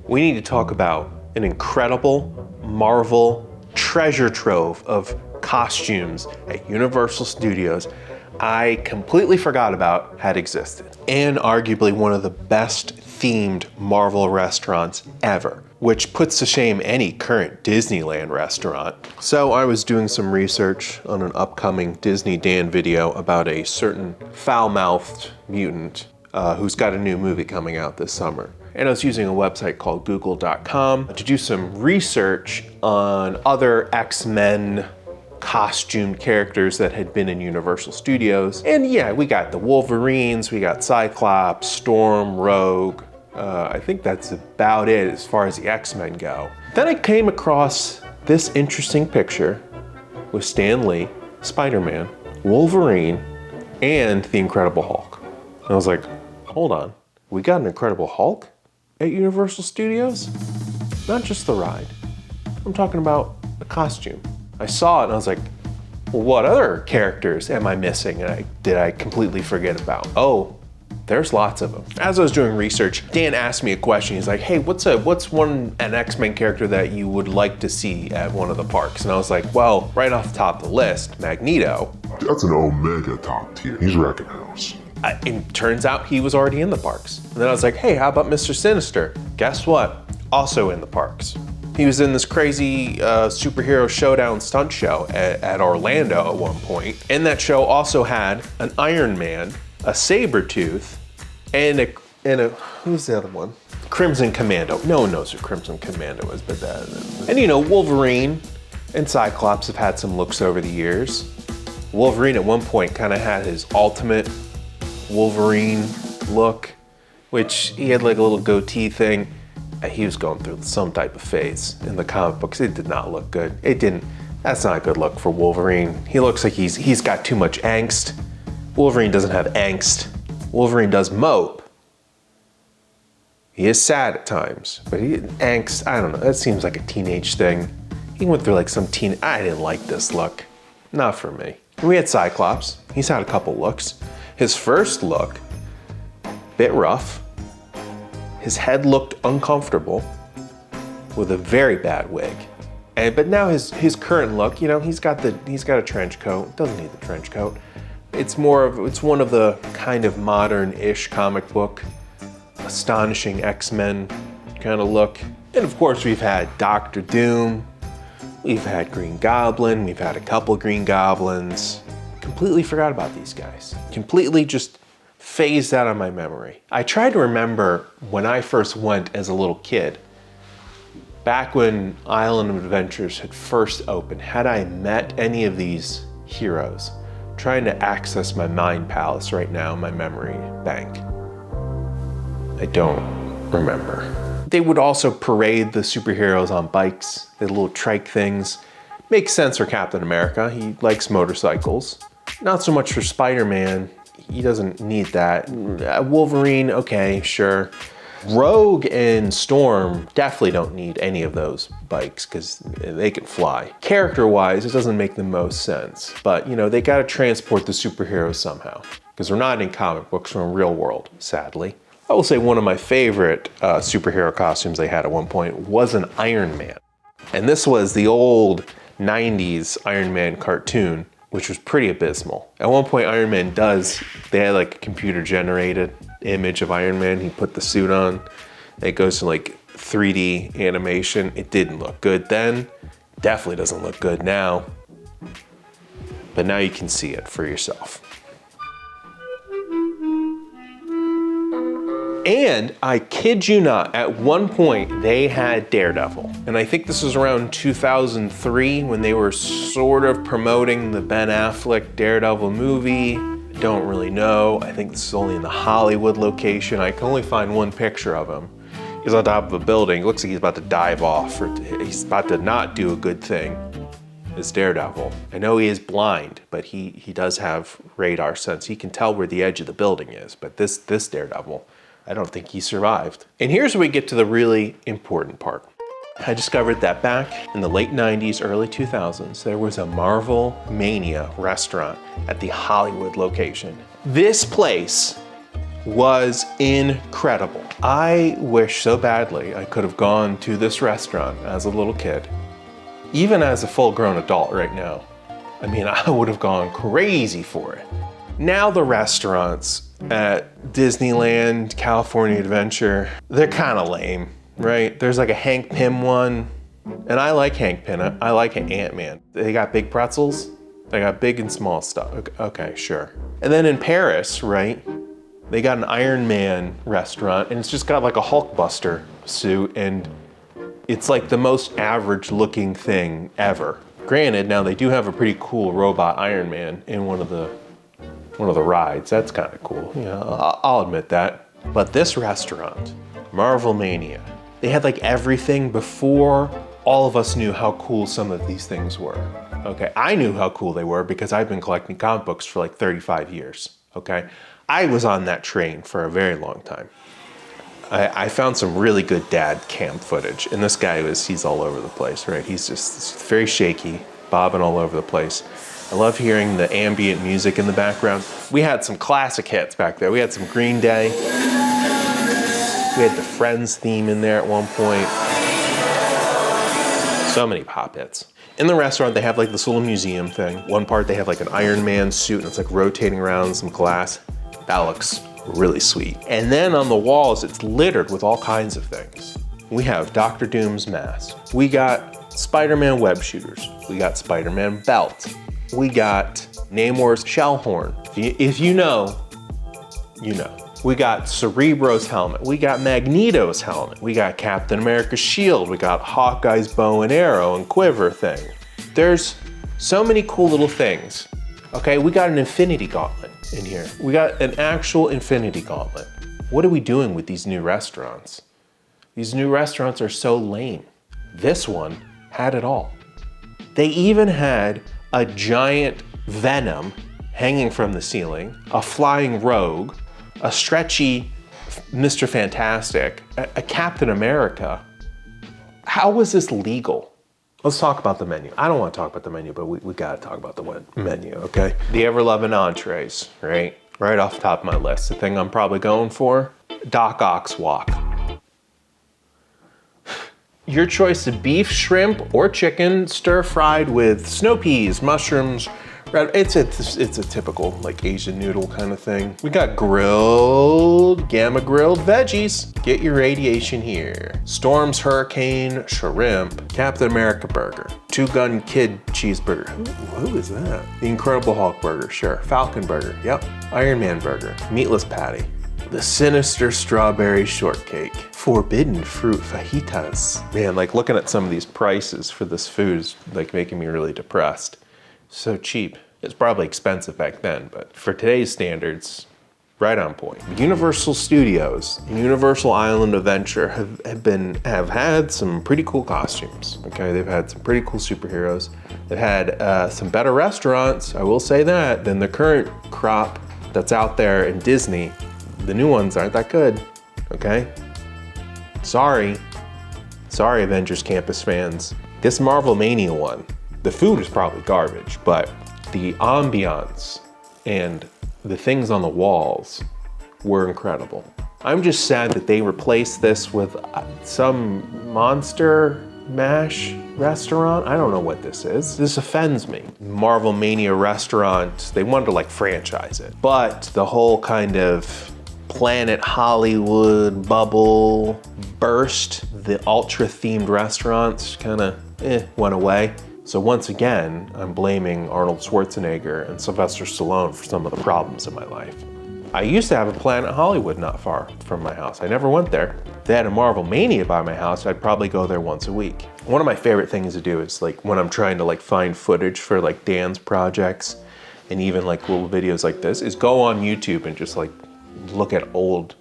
we need to talk about an incredible Marvel treasure trove of costumes at Universal Studios I completely forgot about had existed. And arguably one of the best themed Marvel restaurants ever, which puts to shame any current Disneyland restaurant. So I was doing some research on an upcoming Disney Dan video about a certain foul-mouthed mutant who's got a new movie coming out this summer. And I was using a website called google.com to do some research on other X-Men costumed characters that had been in Universal Studios. And yeah, we got the Wolverines, we got Cyclops, Storm, Rogue. I think that's about it as far as the X-Men go. Then I came across this interesting picture with Stan Lee, Spider-Man, Wolverine, and the Incredible Hulk. And I was like, hold on, we got an Incredible Hulk at Universal Studios? Not just the ride. I'm talking about a costume. I saw it and I was like, well, what other characters am I missing and did I completely forget about? Oh, there's lots of them. As I was doing research, Dan asked me a question. He's like, hey, what's an X-Men character that you would like to see at one of the parks? And I was like, well, right off the top of the list, Magneto. That's an Omega top tier. He's wrecking house. It turns out he was already in the parks. And then I was like, hey, how about Mr. Sinister? Guess what? Also in the parks. He was in this crazy superhero showdown stunt show at Orlando at one point. And that show also had an Iron Man, a Sabretooth, and a who's the other one? Crimson Commando. No one knows who Crimson Commando is, but that. And you know, Wolverine and Cyclops have had some looks over the years. Wolverine at one point kind of had his ultimate Wolverine look, which he had like a little goatee thing. He was going through some type of phase in the comic books. It did not look good. It didn't. That's not a good look for Wolverine. He looks like he's got too much angst. Wolverine doesn't have angst. Wolverine does mope. He is sad at times, but angst, I don't know. That seems like a teenage thing. He went through like some I didn't like this look. Not for me. We had Cyclops. He's had a couple looks. His first look, bit rough. His head looked uncomfortable with a very bad wig. But now his current look, you know, he's got a trench coat. Doesn't need the trench coat. It's one of the kind of modern-ish comic book, astonishing X-Men kind of look. And of course we've had Doctor Doom, we've had Green Goblin, we've had a couple Green Goblins. Completely forgot about these guys. Completely just phased out of my memory. I tried to remember when I first went as a little kid, back when Island of Adventures had first opened, had I met any of these heroes? Trying to access my mind palace right now, my memory bank. I don't remember. They would also parade the superheroes on bikes, the little trike things. Makes sense for Captain America, he likes motorcycles. Not so much for Spider-Man, he doesn't need that. Wolverine, okay, sure. Rogue and Storm definitely don't need any of those bikes because they can fly. Character-wise, it doesn't make the most sense. But, you know, they gotta transport the superheroes somehow because we're not in comic books, we're in real world, sadly. I will say one of my favorite superhero costumes they had at one point was an Iron Man. And this was the old 90s Iron Man cartoon, which was pretty abysmal. At one point, Iron Man they had like a computer generated image of Iron Man. He put the suit on. It goes to like 3D animation. It didn't look good then. Definitely doesn't look good now. But now you can see it for yourself. And I kid you not, at one point they had Daredevil. And I think this was around 2003 when they were sort of promoting the Ben Affleck Daredevil movie. Don't really know. I think this is only in the Hollywood location. I can only find one picture of him. He's on top of a building. It looks like he's about to dive off, or he's about to not do a good thing. It's Daredevil. I know he is blind, but he does have radar sense. He can tell where the edge of the building is, but this Daredevil, I don't think he survived. And here's where we get to the really important part. I discovered that back in the late 90s, early 2000s, there was a Marvel Mania restaurant at the Hollywood location. This place was incredible. I wish so badly I could have gone to this restaurant as a little kid. Even as a full-grown adult right now, I mean, I would have gone crazy for it. Now the restaurants at Disneyland, California Adventure, they're kind of lame, right? There's like a Hank Pym one, and I like Hank Pym. I like Ant-Man. They got big pretzels. They got big and small stuff. Okay, sure. And then in Paris, right, they got an Iron Man restaurant, and it's just got like a Hulkbuster suit, and it's like the most average looking thing ever. Granted, now they do have a pretty cool robot Iron Man in one of the rides. That's kind of cool. Yeah, I'll admit that. But this restaurant, Marvel Mania, they had like everything before all of us knew how cool some of these things were. Okay, I knew how cool they were because I've been collecting comic books for like 35 years. Okay, I was on that train for a very long time. I found some really good dad cam footage, and this guy he's all over the place, right? He's just very shaky, bobbing all over the place. I love hearing the ambient music in the background. We had some classic hits back there. We had some Green Day. We had the Friends theme in there at one point. So many pop hits. In the restaurant, they have like this little museum thing. One part, they have like an Iron Man suit, and it's like rotating around some glass. That looks really sweet. And then on the walls, it's littered with all kinds of things. We have Dr. Doom's mask. We got Spider-Man web shooters. We got Spider-Man belt. We got Namor's shell horn. If you know, you know. We got Cerebro's helmet. We got Magneto's helmet. We got Captain America's shield. We got Hawkeye's bow and arrow and quiver thing. There's so many cool little things. Okay, we got an Infinity Gauntlet in here. We got an actual Infinity Gauntlet. What are we doing with these new restaurants? These new restaurants are so lame. This one had it all. They even had a giant Venom hanging from the ceiling, a flying Rogue, a stretchy Mr. Fantastic, a Captain America. How was this legal? Let's talk about the menu. I don't want to talk about the menu, but we gotta talk about the menu, okay? The ever-loving entrees, right? Right off the top of my list. The thing I'm probably going for, Doc Ock's Walk. Your choice of beef, shrimp, or chicken, stir-fried with snow peas, mushrooms. It's a typical like Asian noodle kind of thing. We got gamma grilled veggies. Get your radiation here. Storm's Hurricane Shrimp, Captain America Burger, Two Gun Kid Cheeseburger. Who is that? The Incredible Hulk Burger, sure. Falcon Burger, yep. Iron Man Burger, Meatless Patty. The Sinister Strawberry Shortcake. Forbidden Fruit Fajitas. Man, like looking at some of these prices for this food is like making me really depressed. So cheap. It's probably expensive back then, but for today's standards, right on point. Universal Studios and Universal Island Adventure have had some pretty cool costumes. Okay, they've had some pretty cool superheroes. They've had some better restaurants, I will say that, than the current crop that's out there in Disney. The new ones aren't that good, okay? Sorry Avengers Campus fans. This Marvel Mania one, the food is probably garbage, but the ambiance and the things on the walls were incredible. I'm just sad that they replaced this with some Monster Mash restaurant. I don't know what this is. This offends me. Marvel Mania restaurant, they wanted to like franchise it, but the whole kind of Planet Hollywood bubble burst, the ultra themed restaurants kind of went away. So once again, I'm blaming Arnold Schwarzenegger and Sylvester Stallone for some of the problems in my life. I used to have a Planet Hollywood not far from my house. I never went there. If they had a Marvel Mania by my house, I'd probably go there once a week. One of my favorite things to do is like when I'm trying to like find footage for like Dan's projects and even like little videos like this, is go on YouTube and just like look at old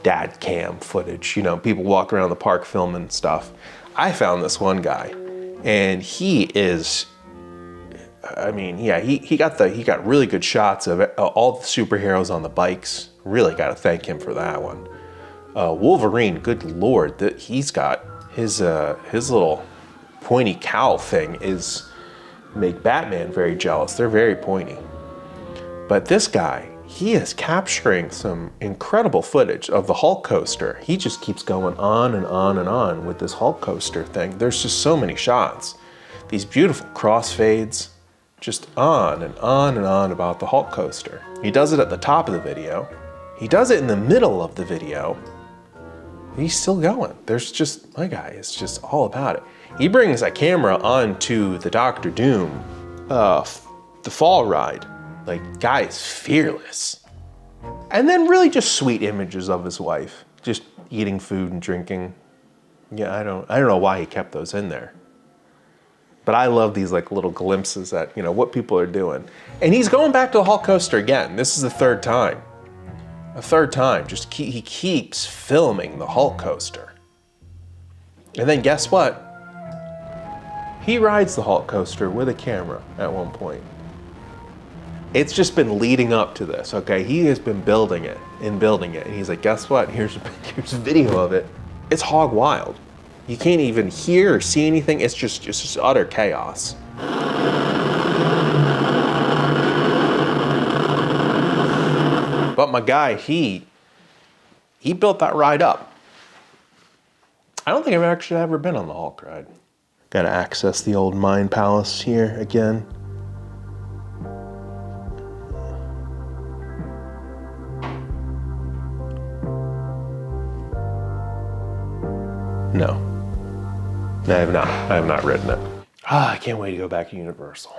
dad cam footage. You know, people walk around the park filming stuff. I found this one guy. And he is, I mean, yeah, he got really good shots of it, all the superheroes on the bikes. Really got to thank him for that one. Wolverine, good Lord, he's got his little pointy cowl thing make Batman very jealous. They're very pointy. But this guy, he is capturing some incredible footage of the Hulk coaster. He just keeps going on and on and on with this Hulk coaster thing. There's just so many shots. These beautiful crossfades, just on and on and on about the Hulk coaster. He does it at the top of the video. He does it in the middle of the video. He's still going. There's just, my guy is just all about it. He brings a camera onto the Doctor Doom, the fall ride. Like, guy is fearless. And then really just sweet images of his wife, just eating food and drinking. Yeah, I don't know why he kept those in there. But I love these like little glimpses at, you know, what people are doing. And he's going back to the Hulk coaster again. This is the third time. A third time, he keeps filming the Hulk coaster. And then guess what? He rides the Hulk coaster with a camera at one point. It's just been leading up to this, okay? He has been building it. And he's like, guess what? Here's a video of it. It's hog wild. You can't even hear or see anything. It's just utter chaos. But my guy, he built that ride up. I don't think I've actually ever been on the Hulk ride. Gotta access the old Mind Palace here again. No, I have not ridden it. I can't wait to go back to Universal.